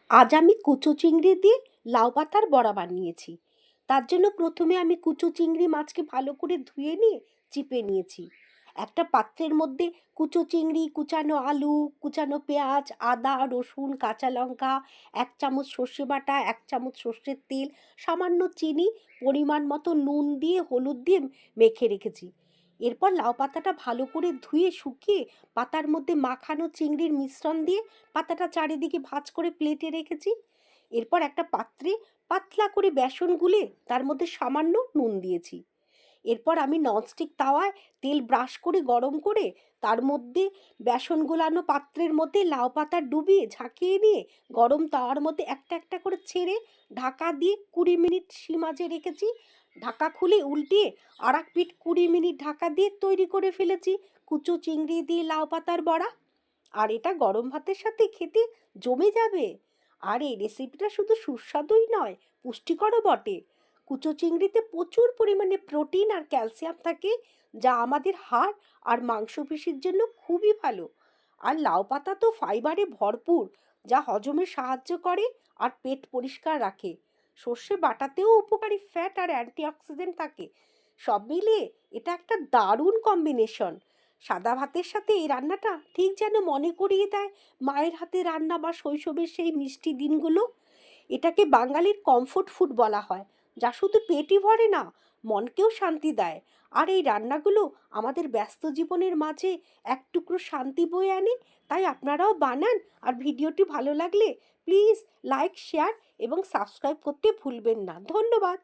আজ আমি কুচো চিংড়ি দিয়ে লাউ পাতার বড়া বানিয়েছি। তার জন্য প্রথমে আমি কুচো চিংড়ি মাছকে ভালো করে ধুয়ে নিয়ে চিপে নিয়েছি। একটা পাত্রের মধ্যে কুচো চিংড়ি, কুচানো আলু, কুচানো পেঁয়াজ, আদা, রসুন, কাঁচা লঙ্কা, 1 চামচ সর্ষে বাটা, 1 চামচ সর্ষের তেল, সামান্য চিনি, পরিমাণ মতো নুন দিয়ে হলুদ দিয়ে মেখে রেখেছি। এরপর লাউ পাতাটা ভালো করে ধুয়ে শুকিয়ে পাতার মধ্যে মাখানো চিংড়ির মিশ্রণ দিয়ে পাতাটা চারিদিকে ভাঁজ করে প্লেটে রেখেছি। এরপর একটা পাত্রে পাতলা করে বেসন গুলে তার মধ্যে সামান্য নুন দিয়েছি। এরপর আমি ননস্টিক তাওয়ায় তেল ব্রাশ করে গরম করে তার মধ্যে বেসন গোলানো পাত্রের মধ্যে লাউ পাতা ডুবিয়ে ঝাঁকিয়ে নিয়ে গরম তাওয়ার মধ্যে একটা একটা করে ছেড়ে ঢাকা দিয়ে 20 মিনিট সীমাজে রেখেছি। ঢাকা খুলে উল্টিয়ে আর এক পিঠ 20 মিনিট ঢাকা দিয়ে তৈরি করে ফেলেছি কুচো চিংড়ি দিয়ে লাউ পাতার বড়া। আর এটা গরম ভাতের সাথে খেতে জমে যাবে। আর এই রেসিপিটা শুধু সুস্বাদুই নয়, পুষ্টিকরও বটে। কুচো চিংড়িতে প্রচুর পরিমাণে প্রোটিন আর ক্যালসিয়াম থাকে, যা আমাদের হাড় আর মাংসপেশির জন্য খুবই ভালো। আর লাউ পাতা তো ফাইবারে ভরপুর, যা হজমে সাহায্য করে আর পেট পরিষ্কার রাখে। সর্ষে বাটাতেও উপকারী ফ্যাট আর অ্যান্টিঅক্সিডেন্ট থাকে। সব মিলিয়ে এটা একটা দারুণ কম্বিনেশন। সাদা ভাতের সাথে এই রান্নাটা ঠিক যেন মনে করিয়ে দেয় মায়ের হাতে রান্না বা শৈশবের সেই মিষ্টি দিনগুলো। এটাকে বাঙালির কমফোর্ট ফুড বলা হয়, যা শুধু পেটই ভরে না, মনকেও শান্তি দেয়। আর এই রান্নাগুলো আমাদের ব্যস্ত জীবনের মাঝে এক টুকরো শান্তি বয়ে আনে। তাই আপনারাও বানান। আর ভিডিওটি ভালো লাগলে প্লিজ লাইক, শেয়ার এবং সাবস্ক্রাইব করতে ভুলবেন না। ধন্যবাদ।